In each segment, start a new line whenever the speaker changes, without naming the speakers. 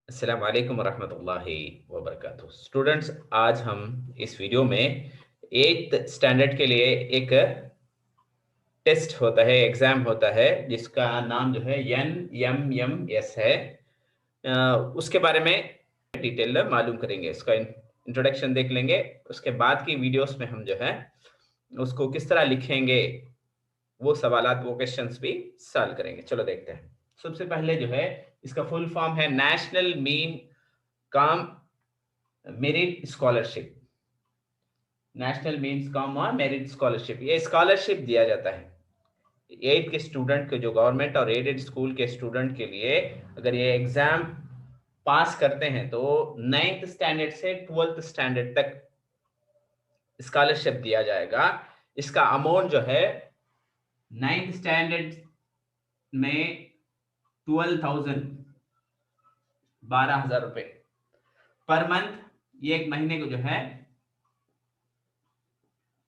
अस्सलाम वालेकुम रहमतुल्लाहि व बरकातुहू। स्टूडेंट्स, आज हम इस वीडियो में 8th स्टैंडर्ड के लिए एक टेस्ट होता है, एग्जाम होता है, जिसका नाम जो है NMMS है। उसके बारे में डिटेल मालूम करेंगे। इसका इंट्रोडक्शन देख लेंगे। उसके बाद की वीडियोस में हम जो है उसको किस तरह लिखेंगे, वो सवालात, वो क्वेश्चंस भी सॉल्व करेंगे। चलो देखते हैं। सबसे पहले जो है इसका फुल फॉर्म है national mean com merit scholarship. National means com और मेरिट स्कॉलरशिप, ये स्कॉलरशिप दिया जाता है 8th के स्टूडेंट के, जो गवर्नमेंट और एडेड स्कूल के स्टूडेंट के लिए अगर ये एग्जाम पास करते हैं तो 9th स्टैंडर्ड से 12th स्टैंडर्ड तक स्कॉलरशिप दिया जाएगा। इसका अमाउंट जो है 9th स्टैंडर्ड में 12,000, 12,000 रुपए पर मंथ। ये एक महीने को जो है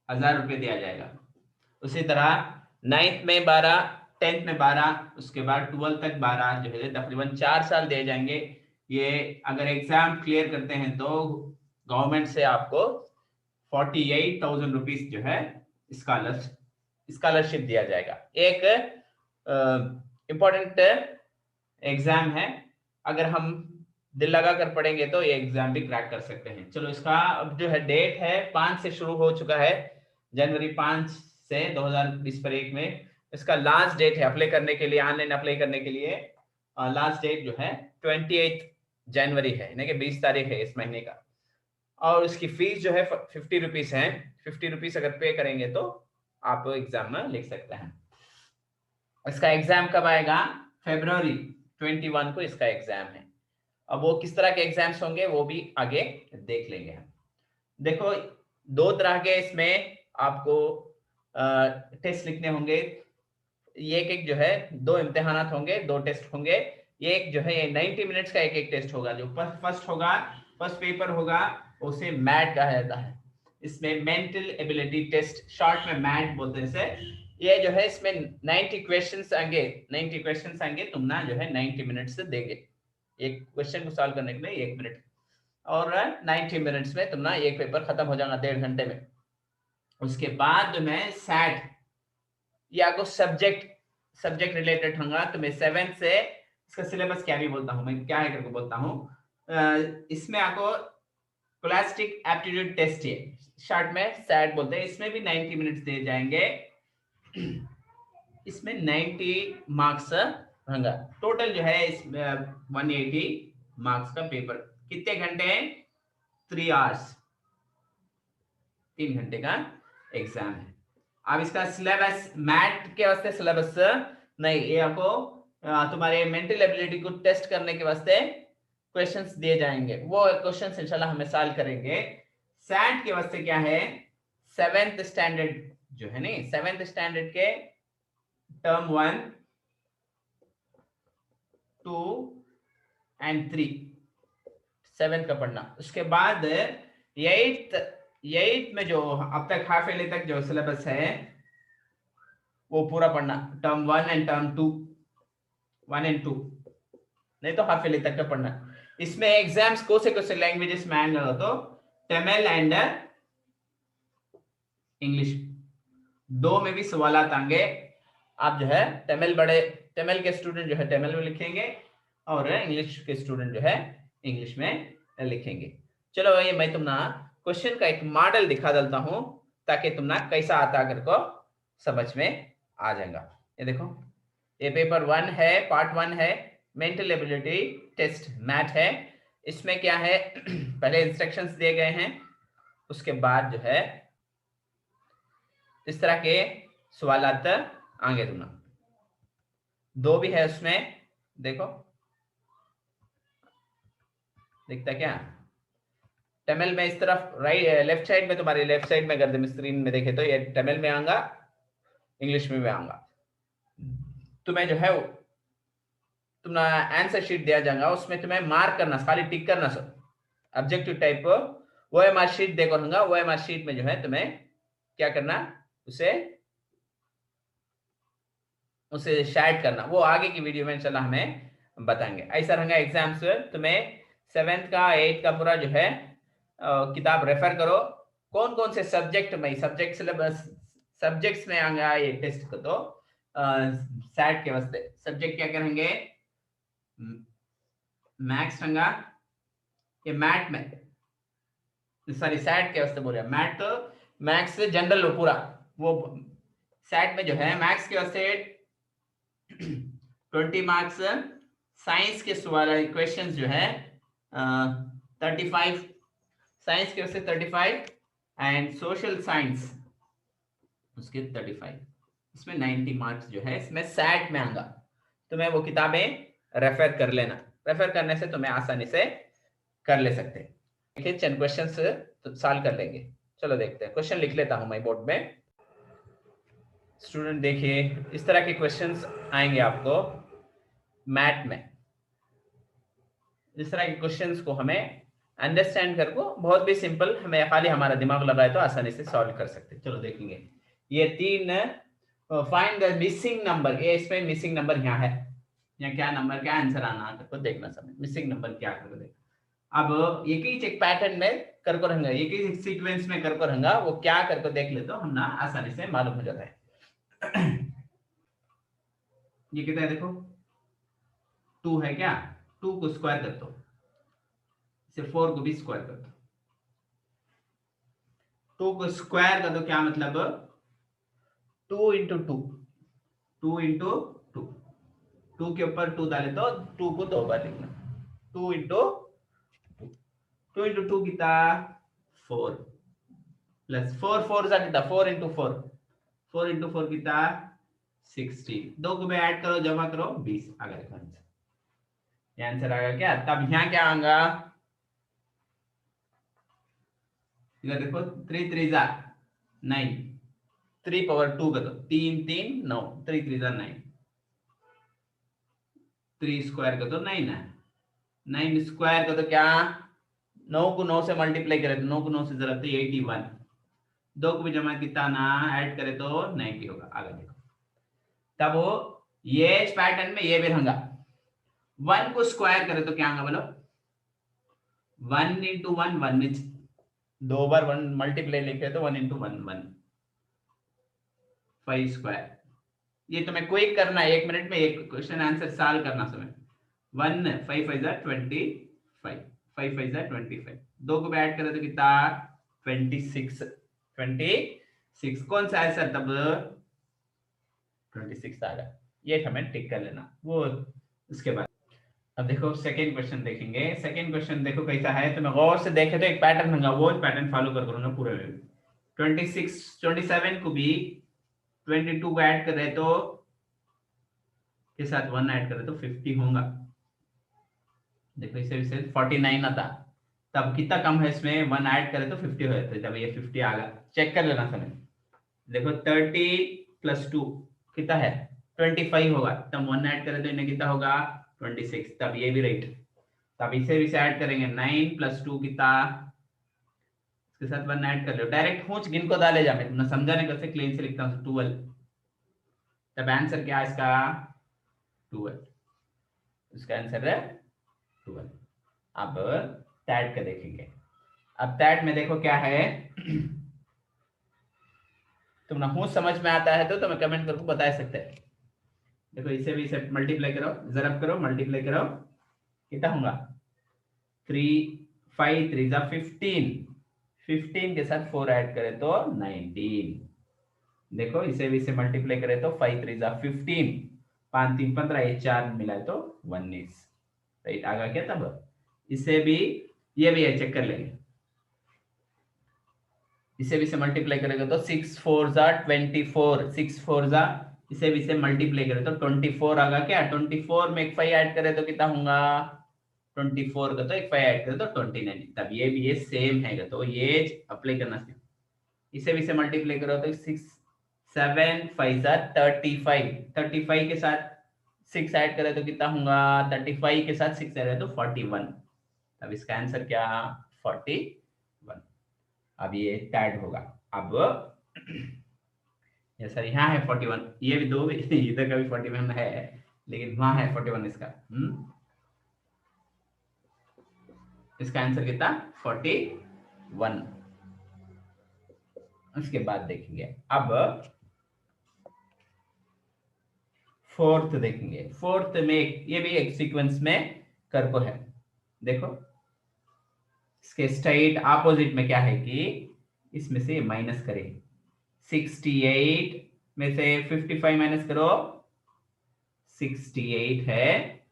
1,000 रुपए दिया जाएगा। उसी तरह 9th में 12, 10th में 12, उसके बाद 12 तक 12, जो है तकरीबन 4 साल दिए जाएंगे। ये अगर एग्जाम क्लियर करते हैं तो गवर्नमेंट से आपको 48,000 रुपीज जो है स्कॉलरशिप दिया जाएगा। एक इम्पोर्टेंट एग्जाम है। अगर हम दिल लगा कर पढ़ेंगे तो ये एग्जाम भी क्रैक कर सकते हैं। चलो, इसका अब जो है डेट है 5 से शुरू हो चुका है, जनवरी 5 से 2020 पर एक में इसका लास्ट डेट है अप्लाई करने के लिए। ऑनलाइन अप्लाई करने के लिए लास्ट डेट जो है 28 जनवरी है, यानी कि 20 तारीख है इस महीने का। और इसकी फीस जो है 50 रुपीज है। 50 रुपीज अगर पे करेंगे तो आप एग्जाम में लिख सकते हैं। इसका एग्जाम कब आएगा? फरवरी 21 को इसका एग्जाम है। अब वो किस तरह के एग्जाम्स होंगे वो भी आगे देख लेंगे हम। देखो, दो तरह के इसमें आपको टेस्ट लिखने होंगे। ये एक जो है दो इम्तिहानात होंगे, दो टेस्ट होंगे। ये एक जो है ये 90 मिनट्स का एक टेस्ट होगा। जो फर्स्ट होगा, फर्स्ट पेपर होगा, उसे मैट कहा जाता है। इसमें मेंटल एबिलिटी टेस्ट, शॉर्ट में मैट बोलते हैं इसे। ये जो है इसमें 90 क्वेश्चंस आएंगे। 90 क्वेश्चंस आएंगे, तुम ना जो है 90 मिनट से देंगे। एक क्वेश्चन को सॉल्व करने के लिए 1 मिनट, और 90 मिनट्स में तुम ना एक पेपर खत्म हो जाएगा 1.5 घंटे में। उसके बाद जो मैं सैट या आपको सब्जेक्ट रिलेटेड होगा, तो मैं 7 से इसका सिलेबस क्या भी बोलता हूँ, मैं क्या है करके बोलता हूँ। इसमें आपको क्लास्टिक एप्टीट्यूड टेस्ट है, शॉर्ट में सैट बोलते हैं। इसमें भी 90 मिनट्स दिए जाएंगे। इसमें 90 मार्क्स होगा। टोटल जो है इसमें 180 मार्क्स का पेपर। कितने घंटे हैं? 3 आवर्स, 3 घंटे का एग्जाम है। अब इसका सिलेबस, मैथ के वास्ते सिलेबस नहीं, ये आपको तुम्हारे मेंटल एबिलिटी को टेस्ट करने के वास्ते क्वेश्चंस दिए जाएंगे। वो क्वेश्चंस इंशाल्लाह हम सॉल्व करेंगे। सैट के वास्ते क्या है, 7th स्टैंडर्ड जो है नहीं, 7th स्टैंडर्ड के टर्म 1, 2 एंड 3, 7th का पढ़ना। उसके बाद 8th में जो अब तक हाफ ईयरली तक जो सिलेबस है वो पूरा पढ़ना। टर्म 1 एंड टर्म 2, 1 एंड 2, नहीं तो हाफ ईयरली तक का पढ़ना। इसमें एग्जाम्स कौन से लैंग्वेजेस में आएंगे, तो तमिल एंड इंग्लिश, दो में भी सवाल आएंगे। आप जो है तमिल के स्टूडेंट जो है तमिल में लिखेंगे, और इंग्लिश के स्टूडेंट जो है इंग्लिश में लिखेंगे। चलो, ये मैं तुम ना क्वेश्चन का एक मॉडल दिखा देता हूं, ताकि तुम ना कैसा आता कर को समझ में आ जाएगा। ये देखो, ये पेपर 1 है, पार्ट 1 है, मेंटल एबिलिटी टेस्ट मैथ है। इसमें क्या है पहले इंस्ट्रक्शंस दिए गए हैं, उसके बाद जो है इस तरह के सवाल आगे तुम ना, दो भी है उसमें। देखो, दिखता क्या? तमिल में इस तरफ राइट लेफ्ट साइड में, तुम्हारे लेफ्ट साइड में अगर तुम स्क्रीन में देखे तो ये तमिल में आऊंगा, इंग्लिश में भी आऊंगा। तुम्हें जो है तुम आंसर शीट दिया जाएगा, उसमें तुम्हें मार्क करना, खाली टिक करना सर, ऑब्जेक्टिव टाइप। वो एम आर शीट देखो होगा, वो एम आर शीट में जो है तुम्हें क्या करना, उसे शेयर करना। वो आगे की वीडियो में इंशाल्लाह हमें बताएंगे। ऐसा रहेगा एग्जाम्स तुम्हें 7th का 8th का पूरा जो है किताब रेफर करो। कौन कौन से सब्जेक्ट में, सब्जेक्ट सिलेबस सब्जेक्ट्स में आएगा ये टेस्ट को, तो सैट के वास्ते सब्जेक्ट क्या करेंगे, मैथ्स रहेगा, ये मैथ में, सॉरी सैट के वास्ते बोल रहे मैथ, तो मैथ्स से जनरल लो पूरा, वो सैट में जो है मैथ्स के वास्ते 20 मार्क्स, साइंस के सवाल क्वेश्चंस जो है 35, साइंस के वास्ते 35 एंड सोशल साइंस उसके 35, इसमें 90 मार्क्स जो है इसमें सैट में आएगा। तुम्हें वो किताबें रेफर कर लेना, रेफर करने से तुम्हें आसानी से कर ले सकते हैं। देखिए चंद क्वेश्चंस तो सॉल्व कर लेंगे। चलो देखते हैं, क्वेश्चन लिख लेता हूं मैं बोर्ड में। स्टूडेंट देखिए इस तरह के क्वेश्चंस आएंगे आपको मैथ में। इस तरह के क्वेश्चंस को हमें अंडरस्टैंड करके बहुत भी सिंपल, हमें खाली हमारा दिमाग लगाए तो आसानी से सॉल्व कर सकते हैं। चलो देखेंगे ये 3, फाइंड द मिसिंग नंबर, ये इसमें मिसिंग नंबर यहाँ है, यहाँ क्या नंबर क्या आंसर आना करके देखना, समय मिसिंग नंबर क्या करके देखना। अब एक ही एक पैटर्न में करको रहेंगे, एक ही सीक्वेंस में करको रहेंगे, वो क्या करके देख ले तो हम ना आसानी से मालूम हो जाता है। ये कितना है देखो 2 है क्या, 2 को स्क्वायर कर दो, इसे 4 को भी स्क्वायर कर दो, 2 को स्क्वायर कर दो क्या मतलब 2 इंटू 2, 2 इंटू 2, 2 के ऊपर 2 डाले तो 2 को 2 बार लिखना, 2 इंटू 2 इंटू 2 कितना 4 प्लस 4 4 जा कितना 4 इंटू 4, 4 इंटू 4 कितना 16, 2 को भी ऐड करो जमा करो 20 आ गया आंसर। ये आंसर आ गया क्या, तब यहाँ क्या आएगा, इधर देखो 3 3 जा 9, 3 पावर 2 कर दो, 3 3 9, 3 3 जा 9, 3 स्क्वायर कर दो 9 है, 9 स्क्वायर कर दो क्या 9 को 9 से मल्टीप्लाई करे तो 9 को 9 से जरा 81, 2 को भी जमा कितना ना ऐड करे तो 90 होगा। आगे देखो तब वो ये पैटर्न में ये भी रहेगा, 1 को स्क्वायर करे तो क्या होगा बोलो, 1 इंटू 1 1 में 2 बार 1 मल्टीप्लाई लिखे तो 1 इंटू 1 1, 5 स्क्वायर, ये तुम्हें क्विक करना है 1 मिनट में एक क्वेश्चन आंसर सॉल्व करना समय, 1 5 5 जा 25, 5 5 जा 25, 2 को भी ऐड करे तो कितना 26, 26 कौन सा है सर, तब 26 आ गया, ये हमें टिक कर लेना। वो उसके बाद अब देखो सेकंड क्वेश्चन देखेंगे। सेकंड क्वेश्चन देखो कैसा है, तो मैं गौर से देखे तो एक पैटर्न होगा, वो पैटर्न फॉलो कर करूंगा पूरे में। 26 27 को भी 22 को ऐड कर रहे तो के साथ 1 ऐड करे तो 50 होगा। देखो इसे 49 आता, तब कितना कम है इसमें 1 ऐड करे तो 50 हो जाता है, तब ये 50 आ गया। चेक कर लेना समय, देखो 30 प्लस 2 कितना है 25 होगा, तब 1 ऐड करे तो इन्हें कितना होगा 26, तब ये भी राइट। तब इसे भी ऐड करेंगे 9 प्लस 2 कितना, इसके साथ 1 ऐड कर लो, डायरेक्ट पूछ गिन को डाले जा, मैं समझाने कैसे क्लीन से लिखता हूँ 12, तब आंसर क्या है इसका 12, इसका आंसर है 12। अब टैट का देखेंगे। अब टैट में देखो क्या है, तुम ना समझ में आता है तो तुम्हें कमेंट करके बता सकते हैं। देखो इसे भी इसे मल्टीप्लाई करो, जरब करो, मल्टीप्लाई करो, कितना होगा 3 5 3 जा 15, 15 के साथ 4 ऐड करें तो 19, देखो इसे भी इसे मल्टीप्लाई करें तो 5 3 जा 15, 5 3 15, ये 4 मिलाए तो 19, राइट आ गया क्या। तब इसे भी ये भी है चेक कर लेंगे, इसे भी से मल्टीप्लाई करेंगे तो 6 4 जा 24, 6 4 जा इसे भी से मल्टीप्लाई करें तो 24 आगा क्या, 24 में एक 5 ऐड करें तो कितना होगा 24 का, तो एक 5 ऐड करें तो 29, तब ये भी ये सेम है तो ये अप्लाई करना सीख। इसे भी से मल्टीप्लाई करो तो 6 7 5 जा 35, 35 के साथ 6 ऐड करें तो कितना होगा 35 के साथ 6 ऐड करें तो 41, अब इसका आंसर क्या 41। अब ये टैड होगा। अब ये सर यहाँ है 41, ये भी दो भी इधर का भी 41 है, लेकिन वहां है 41 इसका। इसका आंसर कितना 41। उसके बाद देखेंगे अब फोर्थ देखेंगे। फोर्थ में ये भी एक सीक्वेंस में कर को है। देखो इसके स्ट्राइट ऑपोजिट में क्या है कि इसमें से माइनस करें। 68 में से 55 माइनस करो, 68 है,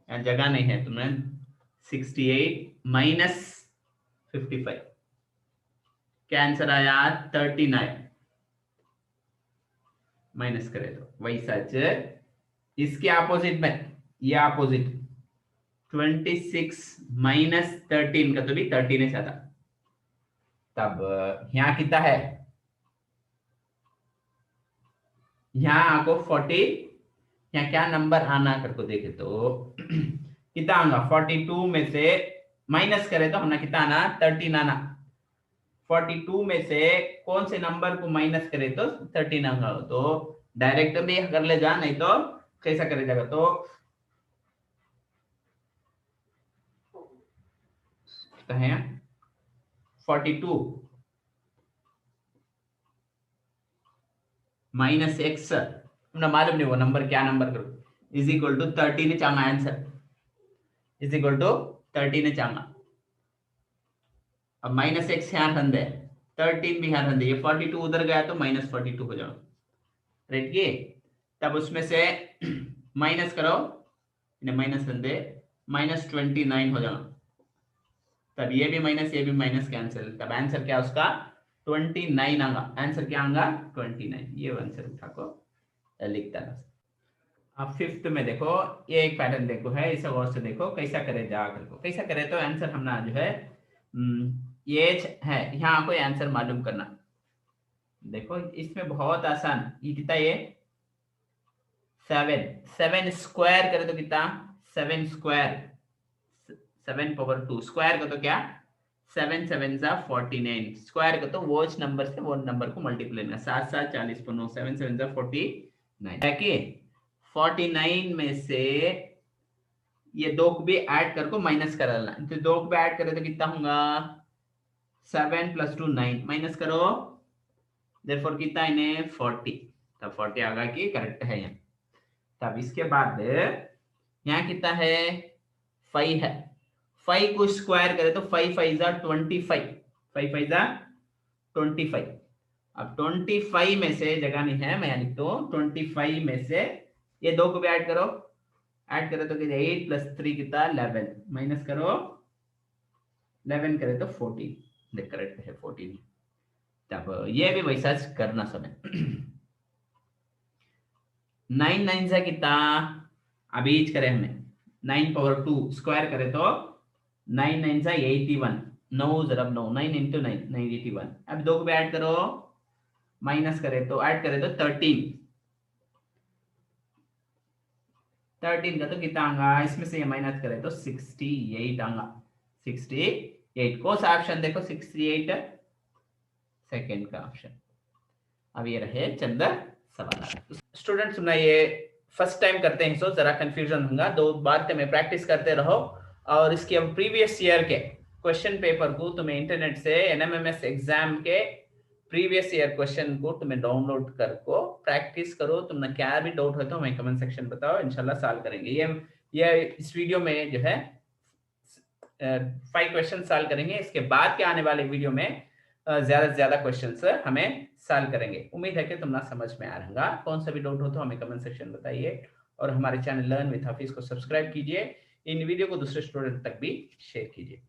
यहाँ जगह नहीं है तुम्हें। 68 माइनस 55 क्या आंसर आया 39। माइनस करे तो वही सच इसके ऑपोजिट में, ये ऑपोजिट 26 माइनस 13 का तो भी 13 से आता। तब यहाँ कितना है, यहाँ आपको 40, यहाँ क्या नंबर आना करको देखे तो कितना आना 42 में से माइनस करे तो हमने कितना आना 13 आना। 42 में से कौन से नंबर को माइनस करे तो 13 आना। तो डायरेक्ट भी कर ले जा, नहीं तो कैसा करे जाएगा तो है 42 माइनस एक्स, हमने मालूम नहीं वो नंबर क्या नंबर करो, इज इक्वल टू 13 चांगा आंसर, इज इक्वल टू 13 चांगा। अब माइनस एक्स यहाँ रन दे, 13 भी यहाँ रन दे, ये 42 उधर गया तो माइनस 42 हो जाओ, राइट। ये तब उसमें से माइनस करो, माइनस रन दे, माइनस 29 हो जाओ। तब ये भी माइनस ये भी माइनस कैंसिल, तब आंसर क्या उसका 29 आएगा। आंसर क्या आएगा 29, ये आंसर उठा को लिखता है। अब फिफ्थ में देखो ये एक पैटर्न देखो है, इसे गौर से देखो कैसा करे जा करको, कैसा करे तो आंसर हमने जो है ये है, यहाँ कोई आंसर मालूम करना। देखो इसमें बहुत आसान, ये कितना ये 7, 7 स्क्वायर करे तो कितना 7 स्क्वायर, 7 पावर 2 स्क्वायर का तो क्या 7 7 जा 49, स्क्वायर का तो वो नंबर से वो नंबर को मल्टीप्लाई करना, 7 7 40 पर 9, 7 7 जा 49 है कि 49 में से ये दो को भी ऐड करको माइनस कर लेना, तो दो को भी ऐड करे तो कितना होगा 7 + 2 9, माइनस करो देयरफॉर कितना है 40, तब 40 आगा कि करेक्ट है यहाँ। तब इसके बाद यहाँ कितना है 5 है, 5 को स्क्वायर करे तो 5 5 जा 25, 5 5 जा 25। अब 25 में से जगह नहीं है, मैं लिखता हूँ 25 में से ये दो को भी ऐड करो, ऐड करे तो 8 + 3 कितना 11, माइनस करो 11 करे तो 14, देख करेक्ट है 14। तब ये भी वैसा करना समय 9 9 से कितना अभी करें हमें 9 पावर 2 स्क्वायर करे तो 9 9 से 81, 9 जरब 9, 9 × 9 9 81। अब दो को भी ऐड करो, माइनस करे तो ऐड करे तो 13 का तो कितना आएगा, इसमें से ये माइनस करे तो 68 आएगा, 68 को ऑप्शन देखो 68 सेकंड का ऑप्शन। अब ये रहे चंद सवाल। स्टूडेंट्स ना ये फर्स्ट टाइम करते हैं तो जरा कंफ्यूजन होगा, दो बार में प्रैक्टिस करते रहो। और इसके अब प्रीवियस ईयर के क्वेश्चन पेपर को तुम्हें इंटरनेट से NMMS एग्जाम के प्रीवियस ईयर क्वेश्चन को तुम्हें डाउनलोड करको प्रैक्टिस करो। तुमने क्या भी डाउट हो तो हमें कमेंट सेक्शन बताओ, इंशाल्लाह सॉल्व करेंगे। ये इस वीडियो में जो है 5 क्वेश्चन सॉल्व करेंगे, इसके बाद के आने वाले वीडियो में ज्यादा से ज्यादा क्वेश्चंस हमें सॉल्व करेंगे। उम्मीद है कि तुमने समझ में आ रहा। कौन सा भी डाउट हो तो हमें कमेंट सेक्शन बताइए, और हमारे चैनल लर्न विद हाफिज को सब्सक्राइब कीजिए। इन वीडियो को दूसरे स्टूडेंट तक भी शेयर कीजिए।